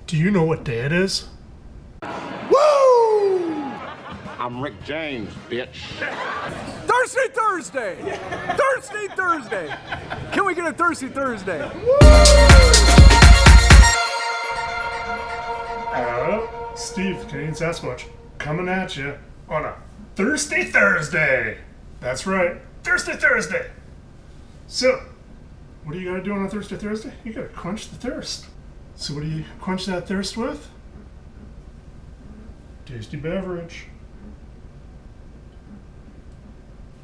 Do you know what day it is? Woo! I'm Rick James, bitch. Thirsty Thursday! Thirsty Thursday! Can we get a Thirsty Thursday? Steve, Canadian Sasquatch, coming at you on a Thirsty Thursday. That's right, Thirsty Thursday. So, what do you gotta do on a Thirsty Thursday? You gotta quench the thirst. So what do you quench that thirst with? Tasty beverage.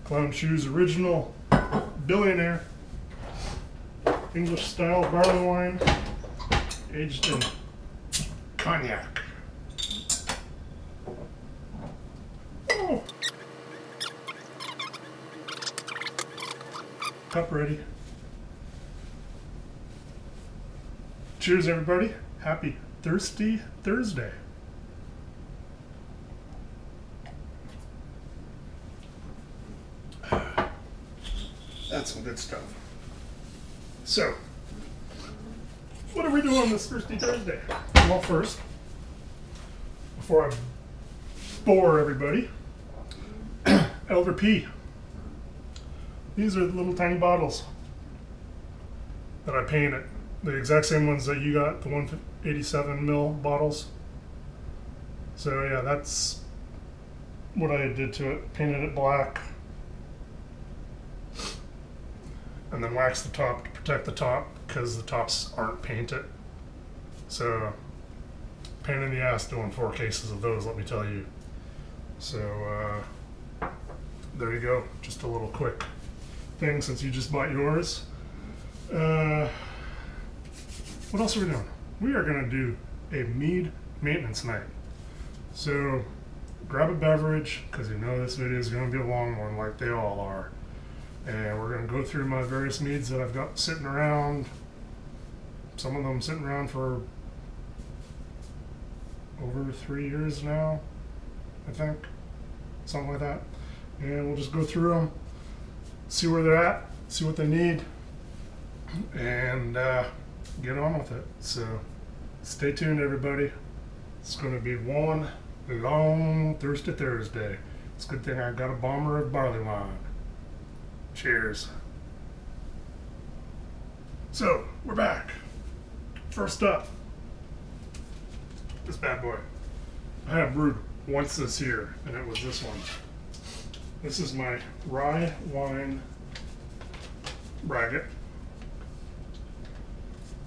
Clown Shoes Original Billionaire English style barley wine aged in cognac. Oh. Cup ready. Cheers, everybody. Happy Thirsty Thursday. That's some good stuff. So, what are we doing this Thirsty Thursday? Well, first, before I bore everybody, Elder P. These are the little tiny bottles that I painted. The exact same ones that you got, the 187 ml bottles. So yeah, that's what I did to it. Painted it black. And then waxed the top to protect the top because the tops aren't painted. So, pain in the ass doing 4 cases of those, let me tell you. So, there you go. Just a little quick thing since you just bought yours. What else are we doing? We are going to do a Mead maintenance night. So, grab a beverage, because you know this video is going to be a long one like they all are. And we're going to go through my various meads that I've got sitting around. Some of them sitting around for over 3 years now, I think. Something like that. And we'll just go through them, see where they're at, see what they need, and get on with it. So stay tuned, everybody. It's going to be one long Thirsty Thursday. It's a good thing I got a bomber of barley wine. Cheers. So, we're back. First up, this bad boy. I have brewed once this year, and it was this one. This is my rye wine braggot.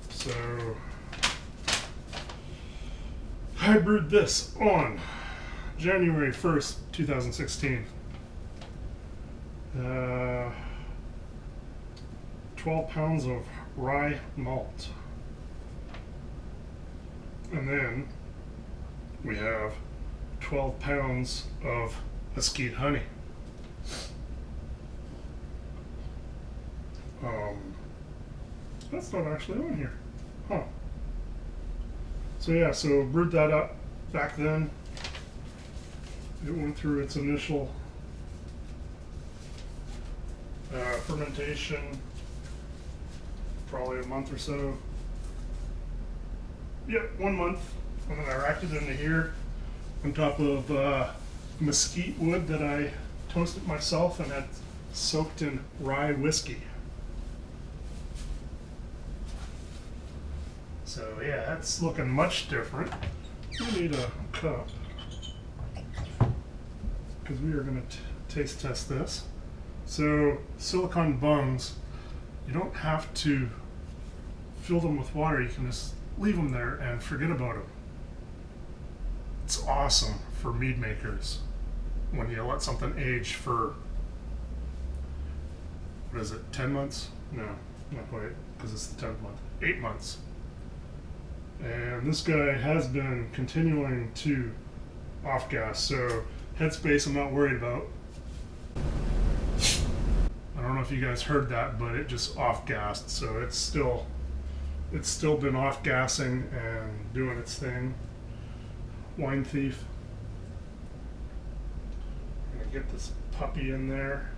So, I brewed this on January 1st, 2016. 12 pounds of rye malt. And then we have 12 pounds of mesquite honey. That's not actually on here. Huh. So yeah, so brewed that up back then. It went through its initial fermentation, probably a month or so. Yep, 1 month. And then I racked it into here on top of mesquite wood that I toasted myself and had soaked in rye whiskey. So yeah, that's looking much different. We need a cup because we are going to taste test this. So silicone bungs, you don't have to fill them with water. You can just leave them there and forget about them. It's awesome for mead makers when you let something age for, what is it, 10 months? No, not quite, because it's the 10th month. 8 months. And this guy has been continuing to off-gas, so headspace I'm not worried about. I don't know if you guys heard that, but it just off-gassed, so it's still been off-gassing and doing its thing. Wine thief. I'm gonna get this puppy in there.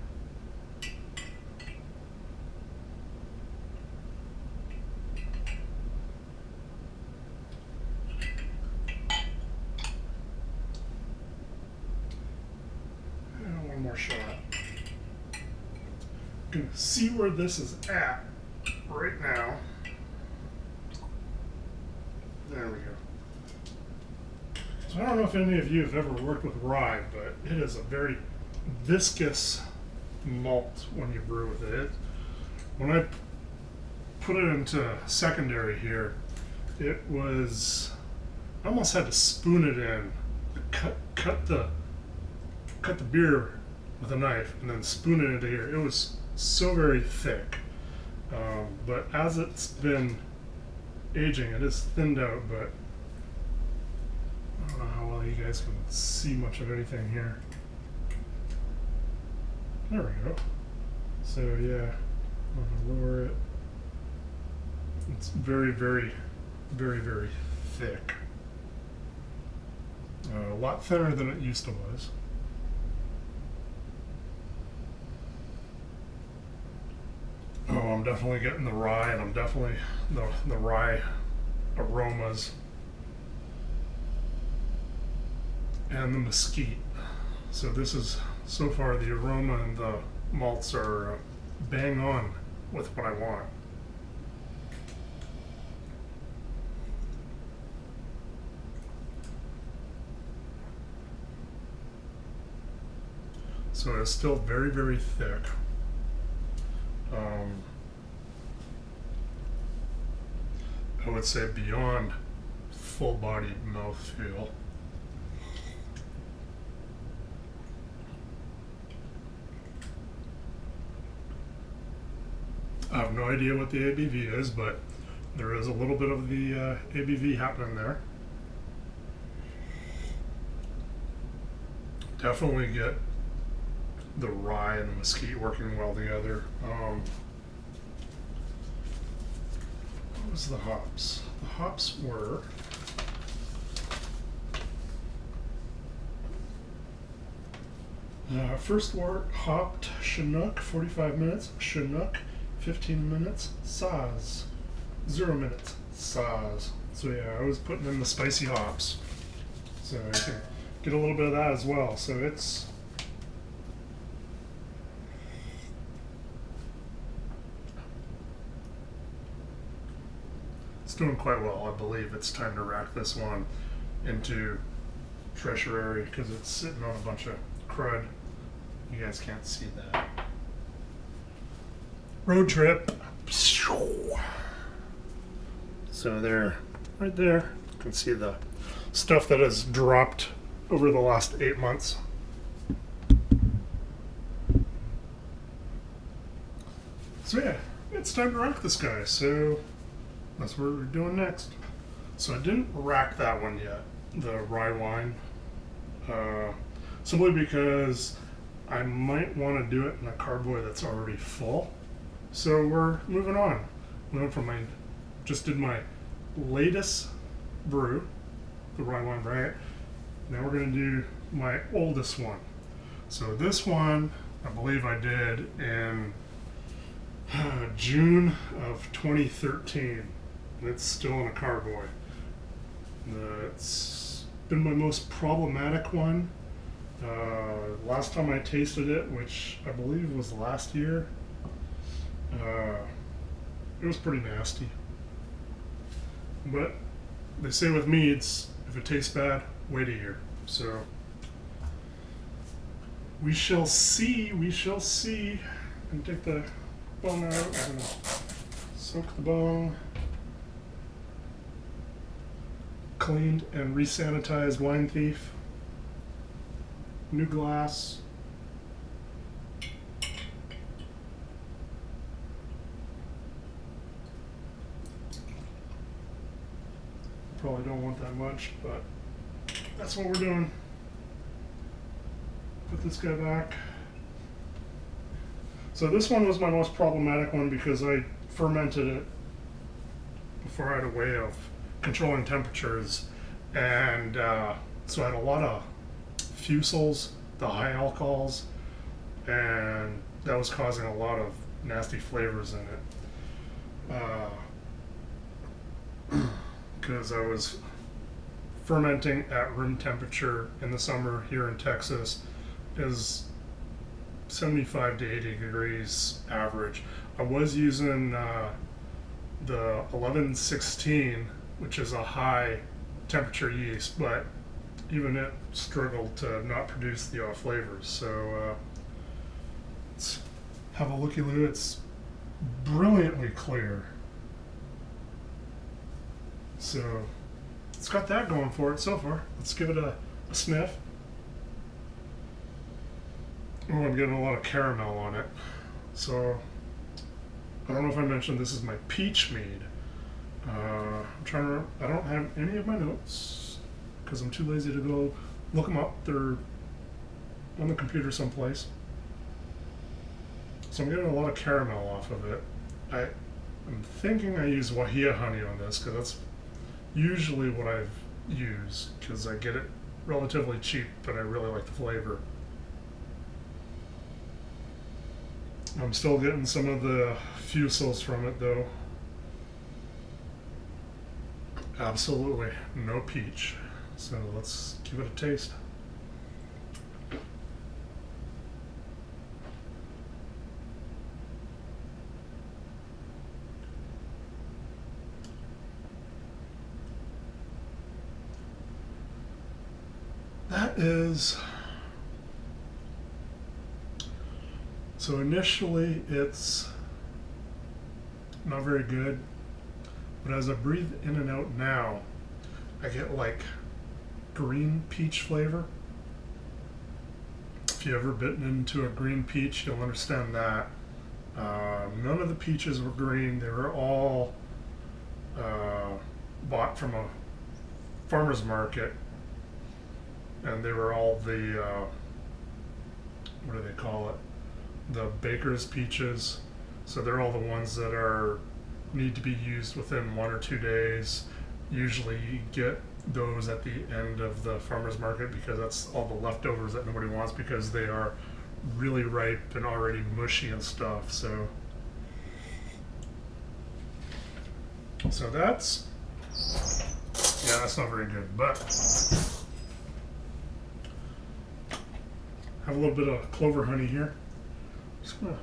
can see where this is at right now. There we go. So I don't know if any of you have ever worked with rye, but it is a very viscous malt when you brew with it. When I put it into secondary here, it was, I almost had to spoon it in, cut the beer with a knife and then spoon it into here. It was so very thick. But as it's been aging, it is thinned out, but I don't know how well you guys can see much of anything here. There we go. So yeah, I'm gonna lower it. It's very, very, very, very thick. A lot thinner than it used to was. Oh, I'm definitely getting the rye, and I'm definitely the rye aromas and the mesquite. So this is, so far, the aroma and the malts are bang on with what I want. So it's still very, very thick. I would say beyond full-bodied mouthfeel. I have no idea what the ABV is, but there is a little bit of the ABV happening there. Definitely get the rye and the mesquite working well together. What was the hops? The hops were first wort hopped Chinook 45 minutes, Chinook 15 minutes, Saaz 0 minutes, Saaz. So yeah, I was putting in the spicy hops, so I can get a little bit of that as well. So it's doing quite well. I believe it's time to rack this one into treasury because it's sitting on a bunch of crud. You guys can't see that. Road trip. So there, right there, you can see the stuff that has dropped over the last 8 months. So yeah, it's time to rack this guy. So that's what we're doing next. So I didn't rack that one yet, the rye wine, simply because I might want to do it in a carboy that's already full. So we're moving on. Went from just did my latest brew, the rye wine variant. Now we're going to do my oldest one. So this one, I believe I did in June of 2013. It's still in a carboy. It's been my most problematic one. Last time I tasted it, which I believe was last year, it was pretty nasty. But they say with meads, if it tastes bad, wait a year. So we shall see. We shall see. And take the bone out and soak the bone. Cleaned and resanitized wine thief. New glass. Probably don't want that much, but that's what we're doing. Put this guy back. So this one was my most problematic one because I fermented it before I had a way of controlling temperatures, and so I had a lot of fusels, the high alcohols, and that was causing a lot of nasty flavors in it. Because I was fermenting at room temperature in the summer here in Texas is 75 to 80 degrees average. I was using the 1116, which is a high temperature yeast, but even it struggled to not produce the off flavors. So let's have a looky-loo. It's brilliantly clear. So it's got that going for it so far. Let's give it a sniff. Oh, I'm getting a lot of caramel on it. So I don't know if I mentioned this is my peach mead. I'm trying to remember. I don't have any of my notes because I'm too lazy to go look them up. They're on the computer someplace. So I'm getting a lot of caramel off of it. I'm thinking I use Wahia honey on this because that's usually what I've used because I get it relatively cheap, but I really like the flavor. I'm still getting some of the fusels from it though. Absolutely no peach. So let's give it a taste. That is, so initially it's not very good, but as I breathe in and out now, I get like green peach flavor. If you ever bitten into a green peach, you'll understand that. None of the peaches were green. They were all bought from a farmer's market. And they were all the, what do they call it? The baker's peaches. So they're all the ones that need to be used within 1 or 2 days. Usually you get those at the end of the farmer's market because that's all the leftovers that nobody wants because they are really ripe and already mushy and stuff. So that's not very good, but have a little bit of clover honey here. Just gonna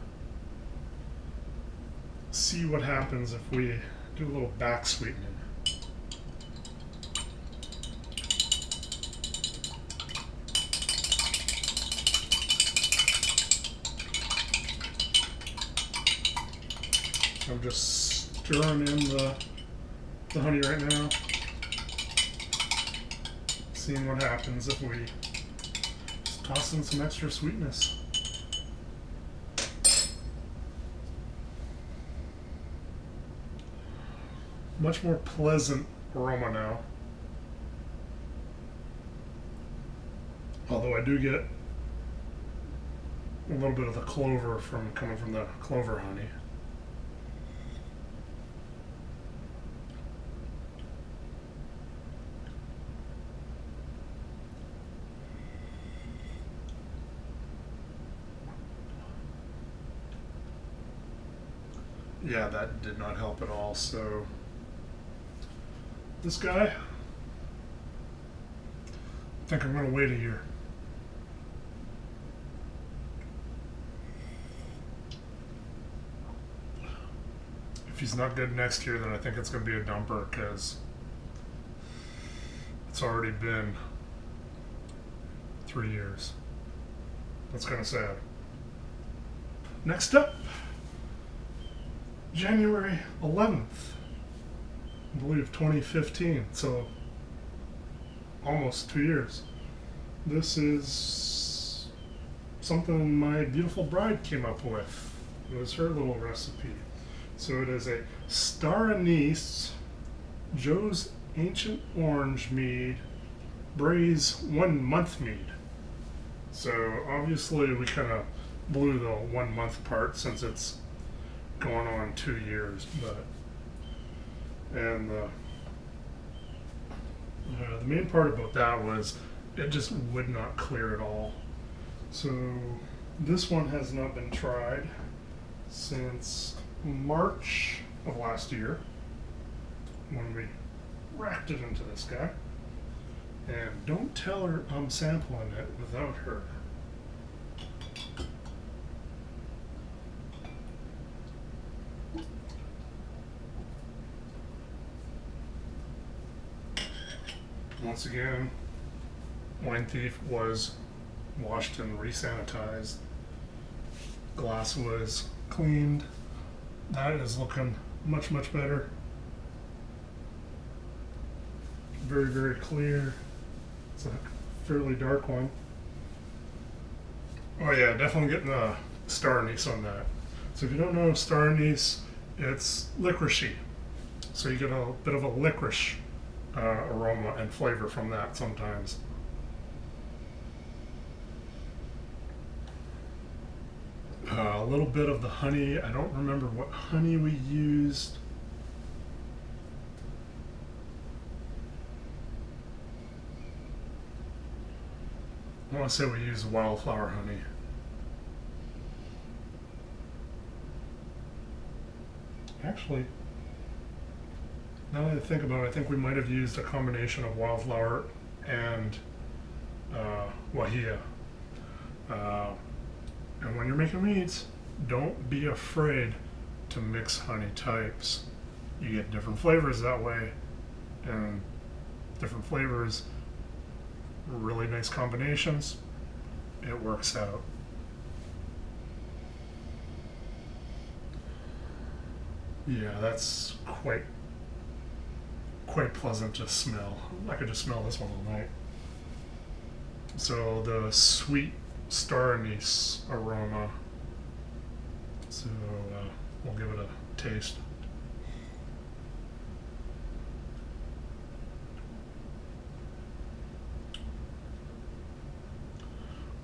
see what happens if we do a little back sweetening. I'm just stirring in the honey right now, seeing what happens if we toss in some extra sweetness. Much more pleasant aroma now. Although I do get a little bit of the clover coming from the clover honey. Yeah, that did not help at all. So this guy, I think I'm going to wait a year. If he's not good next year, then I think it's going to be a dumper because it's already been 3 years. That's kind of sad. Next up, January 11th, I believe 2015, so almost 2 years. This is something my beautiful bride came up with. It was her little recipe. So it is a Star Anise Joe's Ancient Orange Mead Braise 1 month mead. So obviously we kind of blew the 1 month part since it's going on 2 years, and the main part about that was it just would not clear at all. So this one has not been tried since March of last year when we racked it into this guy. And don't tell her I'm sampling it without her. Once again, Wine Thief was washed and re-sanitized. Glass was cleaned. That is looking much, much better. Very, very clear. It's a fairly dark one. Oh yeah, definitely getting the star anise on that. So if you don't know star anise, it's licoricey. So you get a bit of a licorice aroma and flavor from that sometimes. A little bit of the honey. I don't remember what honey we used. I want to say we used wildflower honey. Actually, now that I think about it, I think we might have used a combination of wildflower and wahia. And when you're making meads, don't be afraid to mix honey types. You get different flavors that way, and different flavors, really nice combinations. It works out. Yeah, that's quite pleasant to smell. I could just smell this one all night. So the sweet star anise aroma. So we'll give it a taste.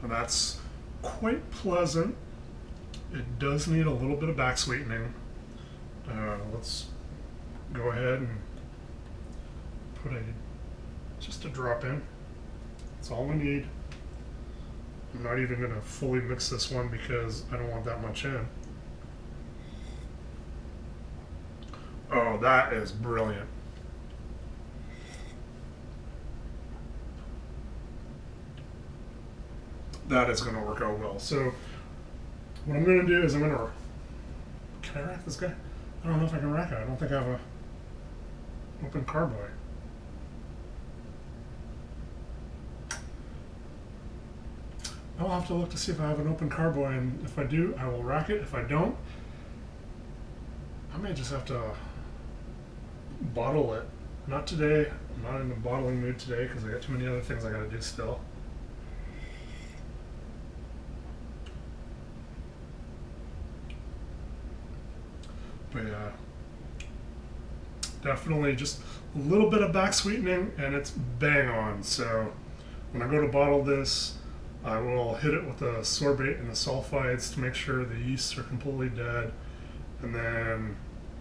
And that's quite pleasant. It does need a little bit of back sweetening. Let's go ahead and put just a drop in. That's all we need. I'm not even going to fully mix this one because I don't want that much in. Oh, that is brilliant. That is going to work out well. So what I'm going to do is I'm going to... Can I rack this guy? I don't know if I can rack it. I don't think I have a open carboy. I'll have to look to see if I have an open carboy, and if I do, I will rack it. If I don't, I may just have to bottle it. Not today. I'm not in the bottling mood today because I got too many other things I got to do still. But yeah, definitely just a little bit of back sweetening and it's bang on. So when I go to bottle this, I will hit it with the sorbate and the sulfides to make sure the yeasts are completely dead. And then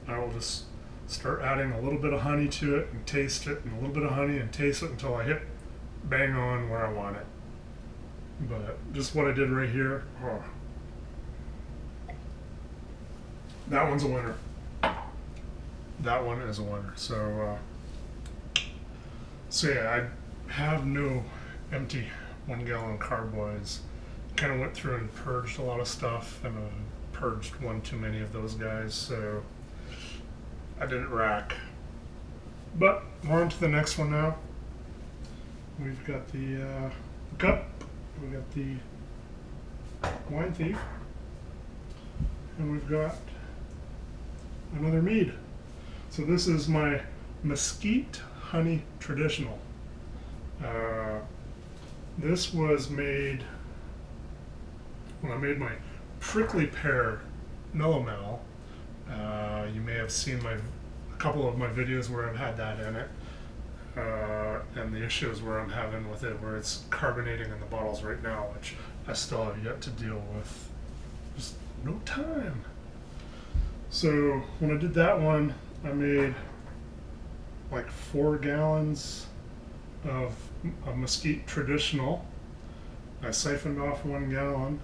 I will just start adding a little bit of honey to it and taste it, and a little bit of honey and taste it until I hit bang on where I want it. But just what I did right here, oh. That one's a winner. That one is a winner. So yeah, I have no empty 1 gallon carboys. Kind of went through and purged a lot of stuff, and purged one too many of those guys, so I didn't rack. But we're on to the next one now. We've got the cup, we've got the Wine Thief, and we've got another mead. So this is my Mesquite Honey Traditional. This was made when I made my prickly pear melomel. You may have seen a couple of my videos where I've had that in it, and the issues where I'm having with it, where it's carbonating in the bottles right now, which I still have yet to deal with. Just no time. So when I did that one, I made like 4 gallons of a Mesquite Traditional. I siphoned off 1 gallon,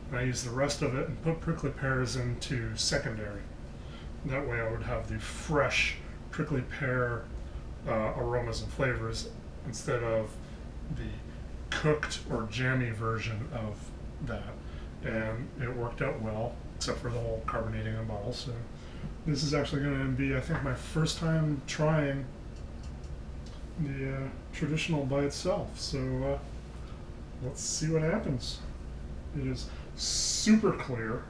and I used the rest of it and put prickly pears into secondary. That way I would have the fresh prickly pear aromas and flavors instead of the cooked or jammy version of that. And it worked out well, except for the whole carbonating in the bottle. So this is actually going to be, I think, my first time trying the traditional by itself. So let's see what happens. It is super clear.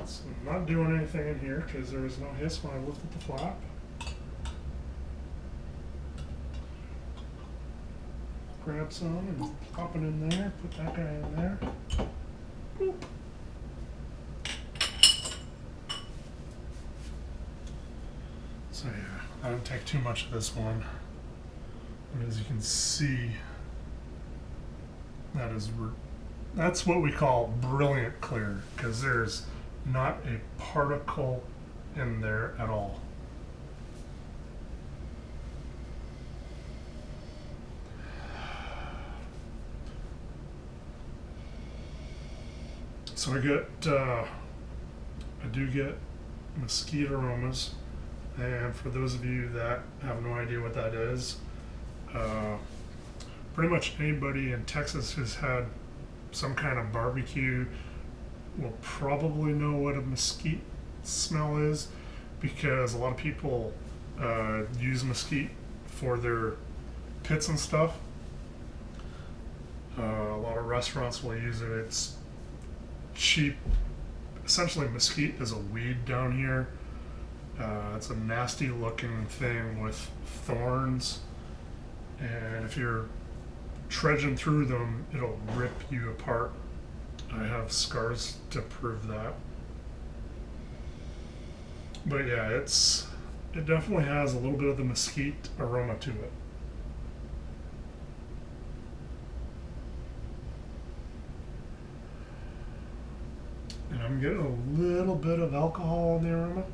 So I'm not doing anything in here because there was no hiss when I lifted the flap. Grab some and pop it in there, put that guy in there. Boop. So yeah, I didn't take too much of this one. But as you can see, that's what we call brilliant clear, because there's not a particle in there at all. So I do get mesquite aromas, and for those of you that have no idea what that is, pretty much anybody in Texas who's had some kind of barbecue will probably know what a mesquite smell is, because a lot of people use mesquite for their pits and stuff. A lot of restaurants will use it. It's cheap. Essentially, mesquite is a weed down here. It's a nasty looking thing with thorns, and if you're trudging through them, it'll rip you apart. I have scars to prove that. But yeah, it definitely has a little bit of the mesquite aroma to it. And I'm getting a little bit of alcohol in the aroma.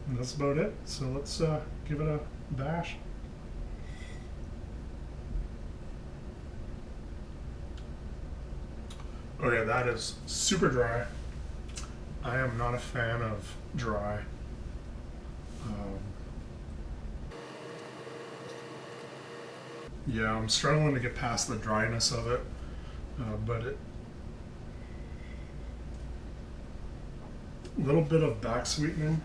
And that's about it. So let's give it a bash. Okay, that is super dry. I am not a fan of dry. Yeah, I'm struggling to get past the dryness of it, but a little bit of back sweetening.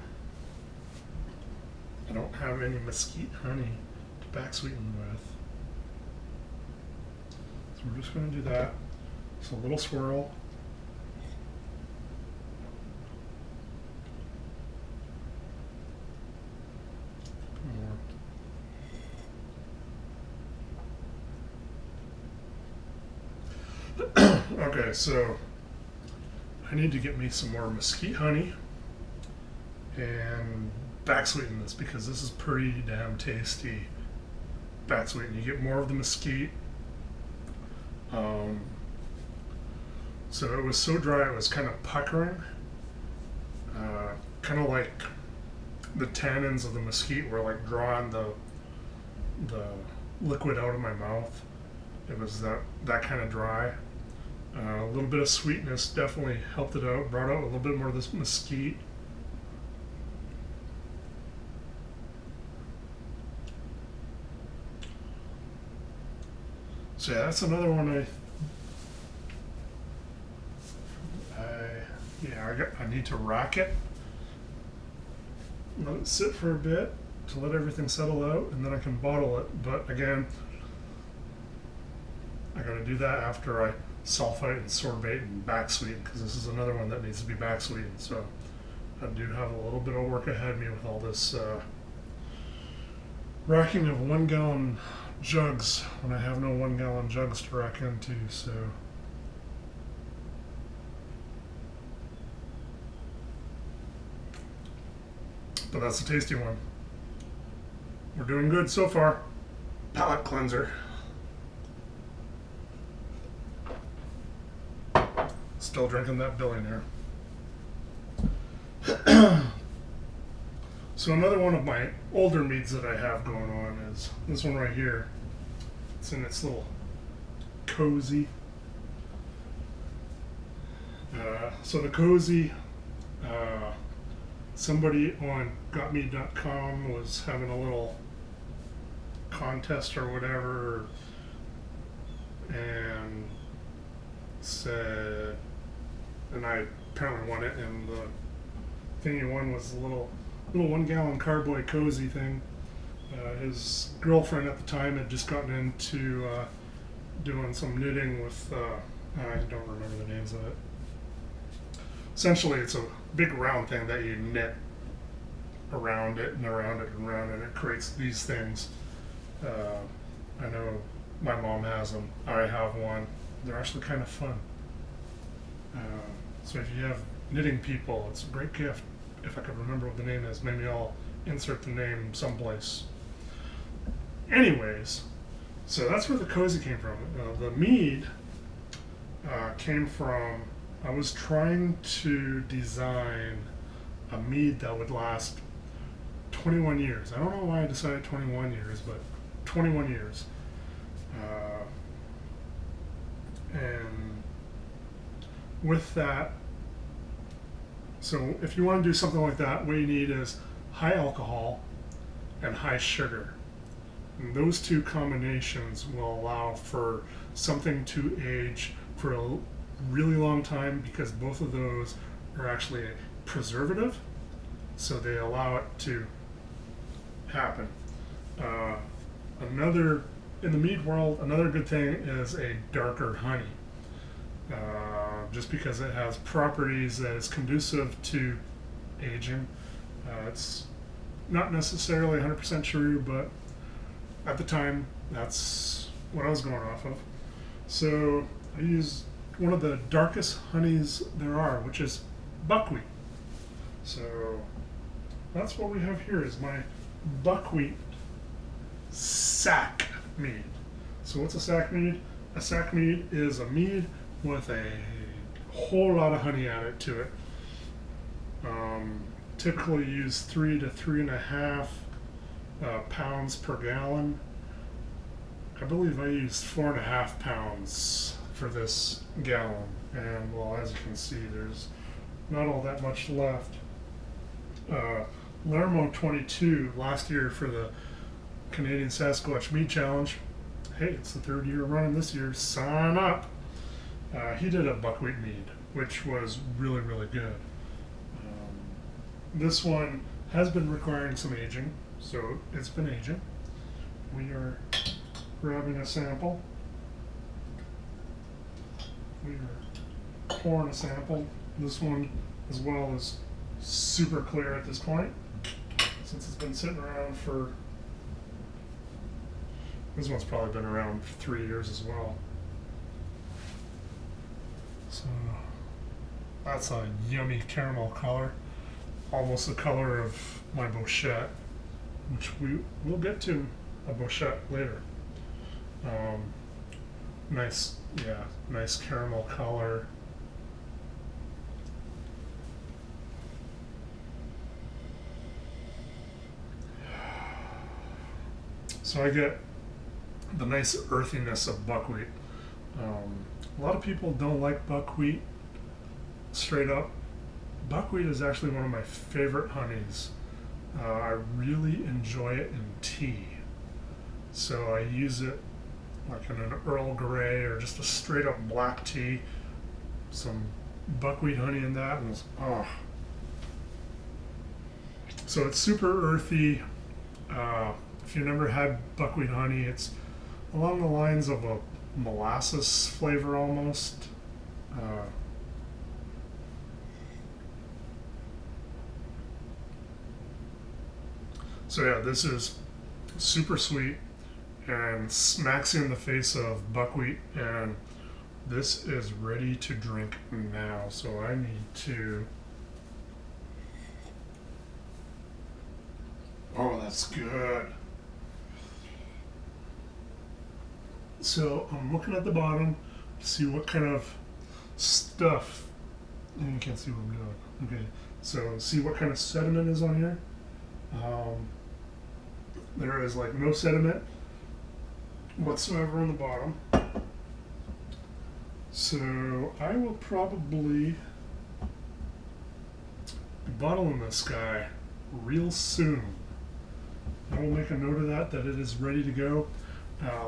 I don't have any mesquite honey to back sweeten with, so we're just going to do that. So a little swirl. More. Okay, so I need to get me some more mesquite honey and back sweeten this, because this is pretty damn tasty. Back sweeten, you get more of the mesquite. So it was so dry it was kind of puckering, kind of like the tannins of the mesquite were like drawing the liquid out of my mouth. It was that kind of dry. A little bit of sweetness definitely helped it out, brought out a little bit more of this mesquite. So yeah, that's another one I need to rack it, let it sit for a bit to let everything settle out, and then I can bottle it. But again, I got to do that after I sulfite and sorbate and back sweeten, because this is another one that needs to be back sweetened. So I do have a little bit of work ahead of me with all this racking of 1 gallon jugs when I have no 1 gallon jugs to rack into. So but that's a tasty one. We're doing good so far. Palate cleanser. Still drinking that billionaire. So another one of my older meads that I have going on is this one right here. It's in its little cozy. So the cozy, somebody on gotmead.com was having a little contest or whatever, and said, and I apparently won it, and the thing you won was a little little 1-gallon carboy cozy thing. His girlfriend at the time had just gotten into doing some knitting with, I don't remember the names of it. Essentially, it's a big round thing that you knit around it and around it and around it. It creates these things. I know my mom has them. I have one. They're actually kind of fun. So if you have knitting people, it's a great gift. If I could remember what the name is, maybe I'll insert the name someplace. Anyways, so that's where the cozy came from. The Mead came from, I was trying to design a Mead that would last 21 years. I don't know why I decided 21 years, but 21 years. And with that, so if you want to do something like that, what you need is high alcohol and high sugar. And those two combinations will allow for something to age for a really long time, because both of those are actually a preservative, so they allow it to happen. In the mead world, another good thing is a darker honey. Just because it has properties that is conducive to aging. It's not necessarily 100% true, but at the time, that's what I was going off of. So I used one of the darkest honeys there are, which is buckwheat. So that's what we have here is my buckwheat sack mead. So what's a sack mead? A sack mead is a mead with a whole lot of honey added to it. Typically use 3 to 3.5 pounds per gallon. I believe I used 4.5 pounds for this gallon, and well, as you can see, there's not all that much left. Lermo 22 last year for the Canadian Sasquatch Mead Challenge. Hey, it's the 3rd year running this year. Sign up. He did a buckwheat mead, which was really, really good. This one has been requiring some aging, so it's been aging. We are grabbing a sample. We are pouring a sample. This one, as well, is super clear at this point, since it's been sitting around for, this one's probably been around for 3 years as well. So that's a yummy caramel color, almost the color of my Bochette, which we will get to a Bochette later. Nice caramel color. So I get the nice earthiness of buckwheat. A lot of people don't like buckwheat straight up. Buckwheat is actually one of my favorite honeys. I really enjoy it in tea. So I use it like in an Earl Grey or just a straight up black tea. Some buckwheat honey in that, and it's, oh. So it's super earthy. If you've never had buckwheat honey, it's along the lines of a molasses flavor almost. So yeah, this is super sweet and smacks you in the face of buckwheat, and this is ready to drink now. So I need to, oh, that's good. So I'm looking at the bottom to see what kind of stuff, and you can't see what I'm doing. Okay, so see what kind of sediment is on here. There is like no sediment whatsoever on the bottom. So I will probably be bottling this guy real soon. I will make a note of that it is ready to go.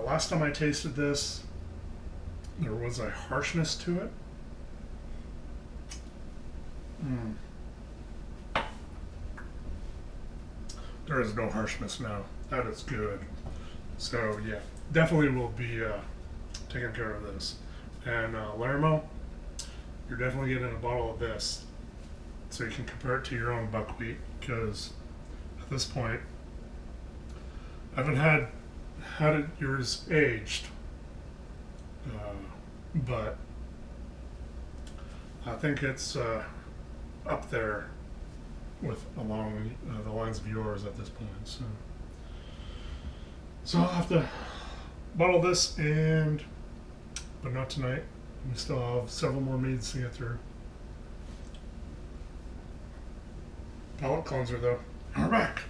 Last time I tasted this, there was a harshness to it. There is no harshness now. That is good. So yeah, definitely will be taking care of this. And Lermo, you're definitely getting a bottle of this so you can compare it to your own buckwheat, because at this point I haven't had it yours aged, but I think it's up there with along the lines of yours at this point. So I'll have to bottle this, but not tonight. We still have several more meads to get through. Palate cleanser though. We're back.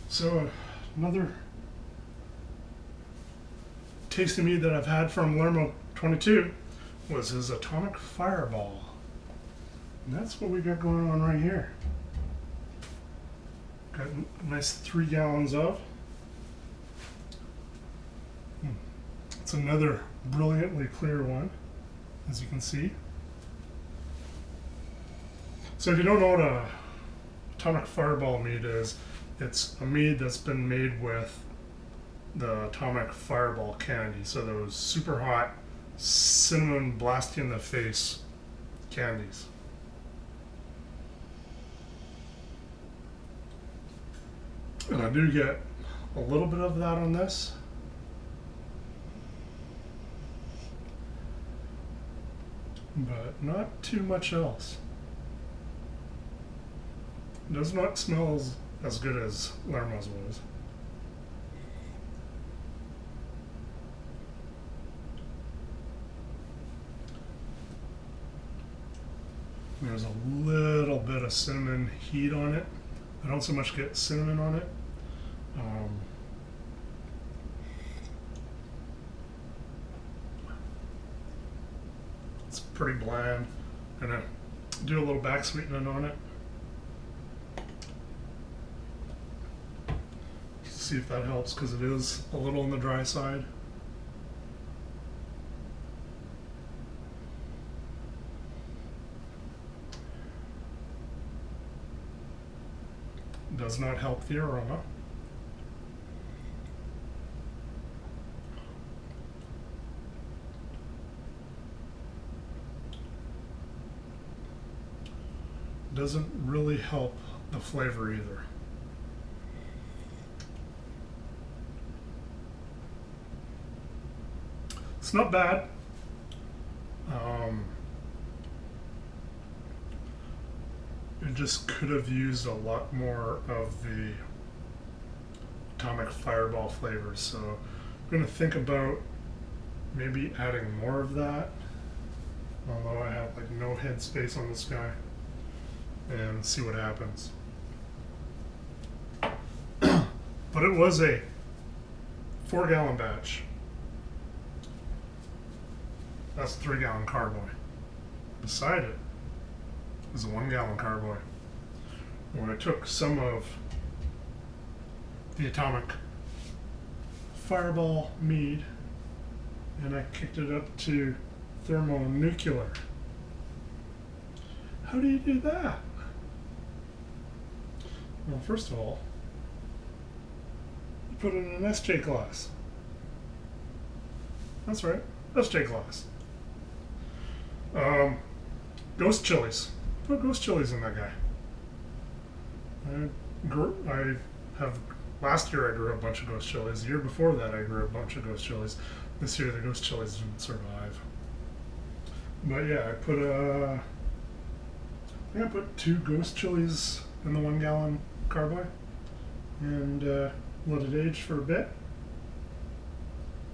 So another tasty mead that I've had from Lermo 22 was his Atomic Fireball. And that's what we got going on right here. Got a nice 3 gallons of. It's another brilliantly clear one, as you can see. So if you don't know what a Atomic Fireball mead is, it's a mead that's been made with the Atomic Fireball candy. So those super hot cinnamon blast you in the face candies. And I do get a little bit of that on this. But not too much else. It does not smell as good as Lermo's was. There's a little bit of cinnamon heat on it. I don't so much get cinnamon on it. It's pretty bland. Gonna do a little back sweetening on it. See if that helps, because it is a little on the dry side. Does not help the aroma. Doesn't really help the flavor either. It's not bad. It just could have used a lot more of the Atomic Fireball flavors, so I'm going to think about maybe adding more of that, although I have like no head space on this guy, and see what happens. But it was a 4-gallon batch. That's a 3-gallon carboy. Beside it is a 1-gallon carboy. When I took some of the Atomic Fireball mead and I kicked it up to thermonuclear. How do you do that? Well, first of all, you put it in an SJ glass. That's right, SJ glass. Ghost chilies. Put ghost chilies in that guy. Last year I grew a bunch of ghost chilies. The year before that I grew a bunch of ghost chilies. This year the ghost chilies didn't survive. But yeah, I think I put 2 ghost chilies in the 1-gallon carboy and let it age for a bit.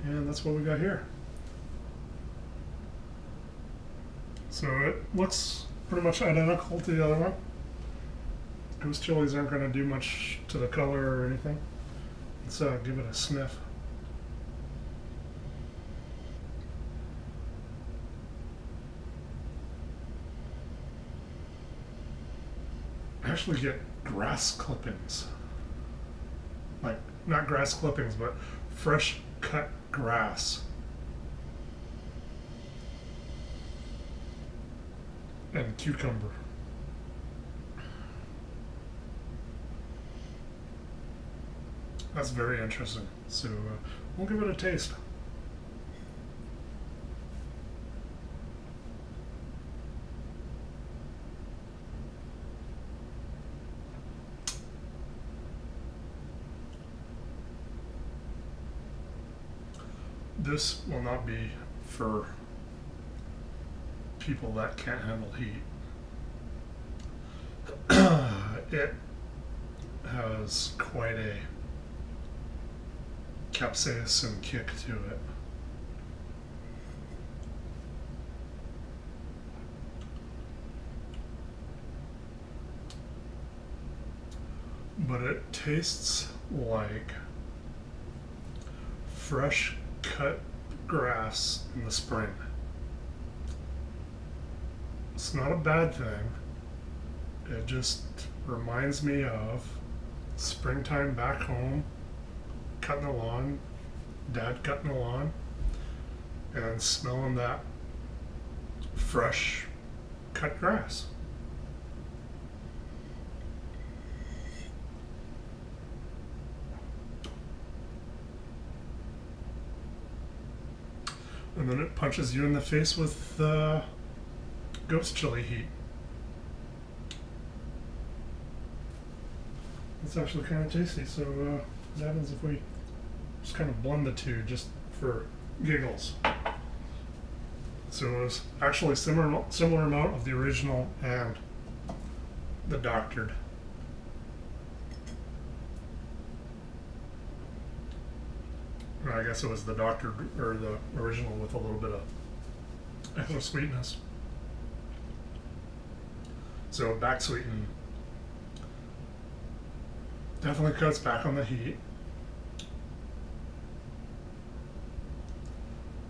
And that's what we got here. So it looks pretty much identical to the other one. Ghost chilies aren't going to do much to the color or anything. Let's give it a sniff. I actually get grass clippings. Like, not grass clippings, but fresh cut grass. And cucumber. That's very interesting. So we'll give it a taste. This will not be for people that can't handle heat. It has quite a capsaicin kick to it. But it tastes like fresh cut grass in the spring. It's not a bad thing. It just reminds me of springtime back home, cutting the lawn, Dad cutting the lawn, and smelling that fresh cut grass. And then it punches you in the face with ghost chili heat. It's actually kind of tasty. So what happens if we just kind of blend the two just for giggles? So it was actually similar amount of the original and the doctored. And I guess it was the doctored or the original with a little bit of extra sweetness. So back sweeten definitely cuts back on the heat.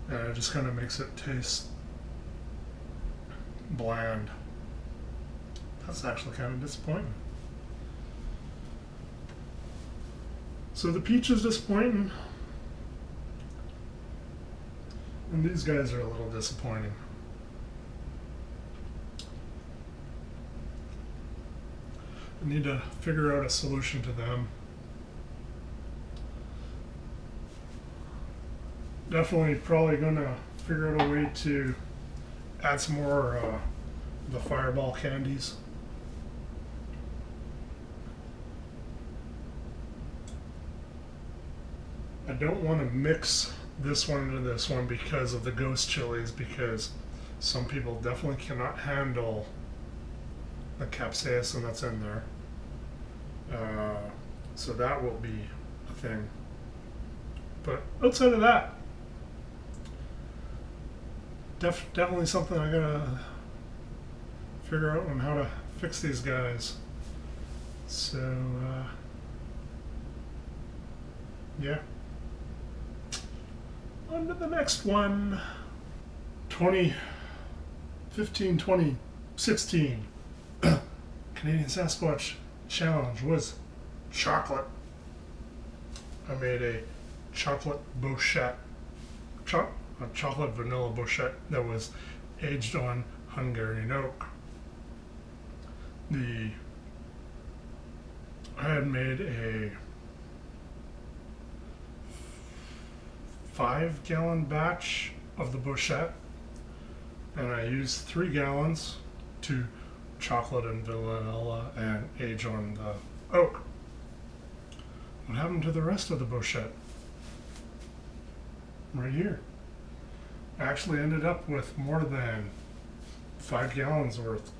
And it just kind of makes it taste bland. That's actually kind of disappointing. So the peach is disappointing. And these guys are a little disappointing. I need to figure out a solution to them. Definitely probably gonna figure out a way to add some more the Fireball candies. I don't want to mix this one into this one because of the ghost chilies, because some people definitely cannot handle the capsaicin that's in there. So that will be a thing. But outside of that, definitely something I gotta figure out on how to fix these guys. So, yeah. On to the next one. 2016 Canadian Sasquatch Challenge was chocolate. I made a chocolate bouchette, a chocolate vanilla bouchette that was aged on Hungarian oak. I had made a 5-gallon batch of the bouchette, and I used 3 gallons to chocolate and vanilla and age on the oak. What happened to the rest of the bouchette? Right here. I actually ended up with more than 5 gallons worth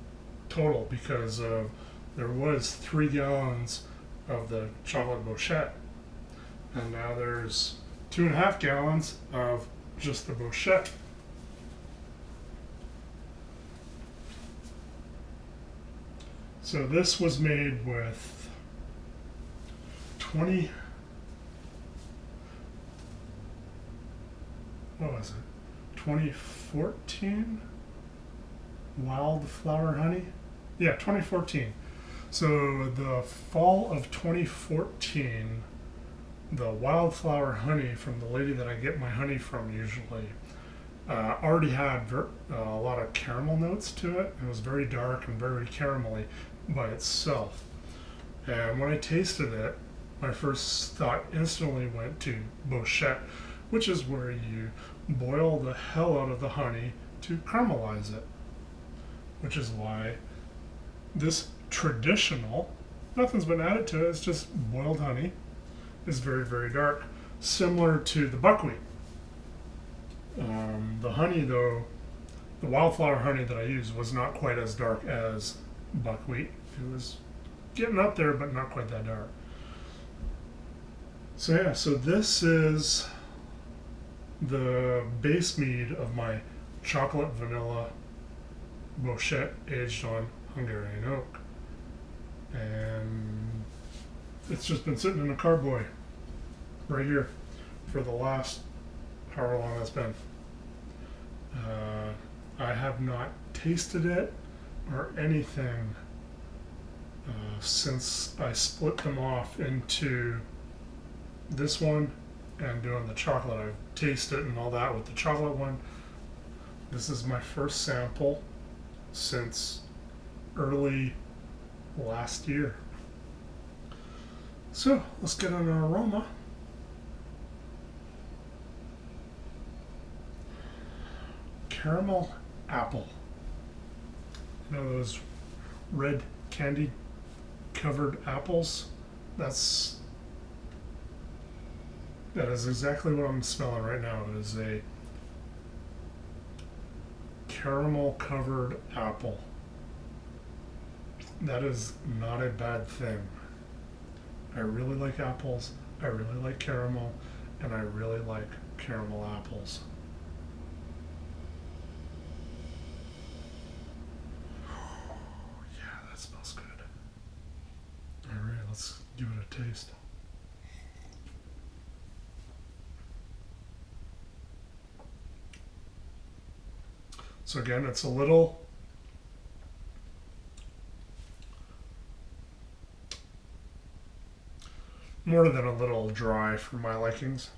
total, because there was 3 gallons of the chocolate bouchette, and now there's 2.5 gallons of just the bouchette. So this was made with 2014 wildflower honey? Yeah, 2014. So the fall of 2014, the wildflower honey from the lady that I get my honey from usually already had a lot of caramel notes to it. It was very dark and very caramelly by itself. And when I tasted it, my first thought instantly went to Bochet, which is where you boil the hell out of the honey to caramelize it. Which is why this traditional, nothing's been added to it, it's just boiled honey, is very, very dark, similar to the buckwheat. The honey, though, the wildflower honey that I used was not quite as dark as buckwheat. It was getting up there, but not quite that dark. So yeah, so this is the base mead of my chocolate vanilla Bochet aged on Hungarian oak. And it's just been sitting in a carboy right here for the last however long that's been. I have not tasted it or anything since I split them off into this one and doing the chocolate. I've tasted it and all that with the chocolate one. This is my first sample since early last year. So let's get on an aroma. Caramel apple. You know those red candy covered apples? That is exactly what I'm smelling right now. It is a caramel covered apple. That is not a bad thing. I really like apples, I really like caramel, and I really like caramel apples. Yeah, that smells good. Alright, let's give it a taste. So again, it's a little more than a little dry for my likings.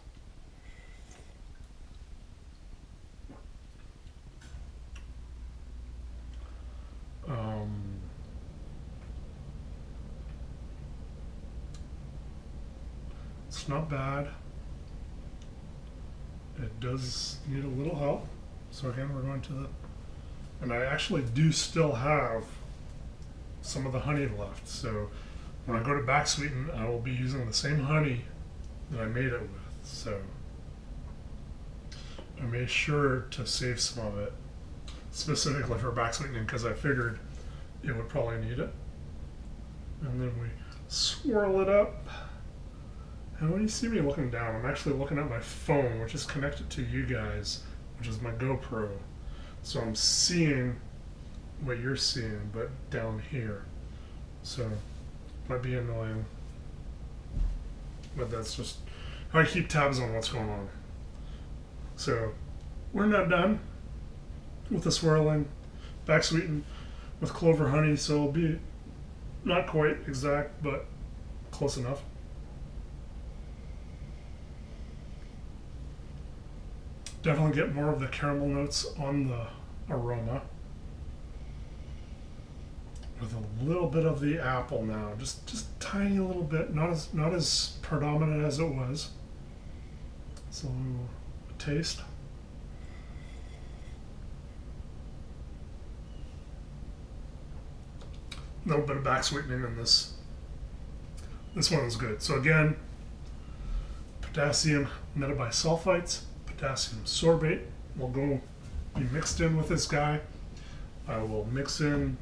It's not bad. It does need a little help. So again, we're going to the, and I actually do still have some of the honey left. So when I go to back sweeten, I will be using the same honey that I made it with. So I made sure to save some of it specifically for back sweetening because I figured it would probably need it. And then we swirl it up. And when you see me looking down, I'm actually looking at my phone, which is connected to you guys, which is my GoPro. So I'm seeing what you're seeing, but down here. So might be annoying, but that's just how I keep tabs on what's going on. So we're not done with the swirling, back sweeten with clover honey, so it'll be not quite exact, but close enough. Definitely get more of the caramel notes on the aroma. With a little bit of the apple now, just tiny little bit, not as predominant as it was. So a taste. A little bit of back sweetening in this. This one is good. So again, potassium metabisulfites, potassium sorbate will go be mixed in with this guy. I will mix in,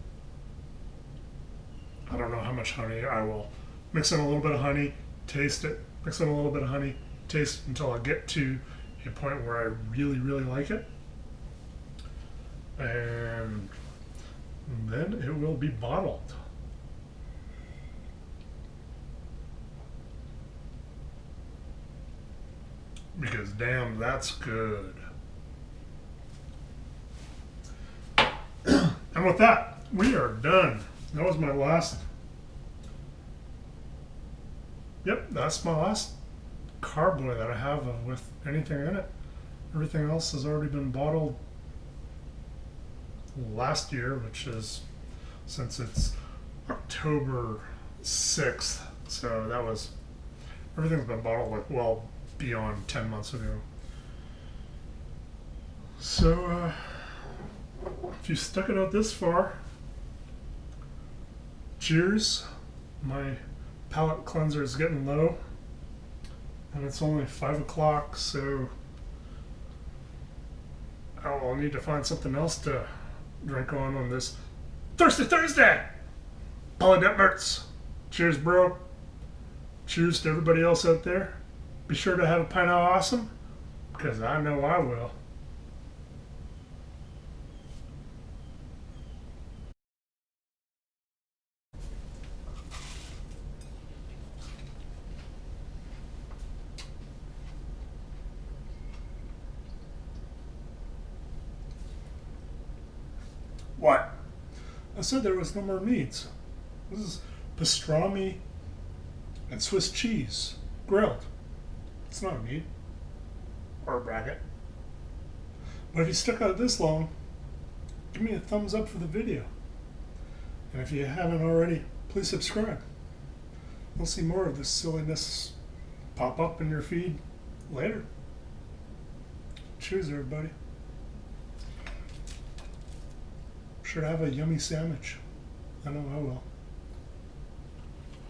I don't know how much honey. I will mix in a little bit of honey, taste it, mix in a little bit of honey, taste it until I get to a point where I really, really like it. And then it will be bottled. Because damn, that's good. And with that, we are done. That was my last. Yep, that's my last carboy that I have with anything in it. Everything else has already been bottled last year, which is, since it's October 6th, so that was Everything's been bottled like well beyond 10 months ago. So, if you stuck it out this far, cheers. My palate cleanser is getting low, and it's only 5 o'clock, so I'll need to find something else to drink on this Thirsty Thursday. Polly Detmertz. Cheers, bro. Cheers to everybody else out there. Be sure to have a pint of awesome, because I know I will. What? I said there was no more meats. This is pastrami and Swiss cheese grilled. It's not a meat or a bracket. But if you stuck out this long, give me a thumbs up for the video. And if you haven't already, please subscribe. You'll see more of this silliness pop up in your feed later. Cheers, everybody. Sure to have a yummy sandwich. I know I will.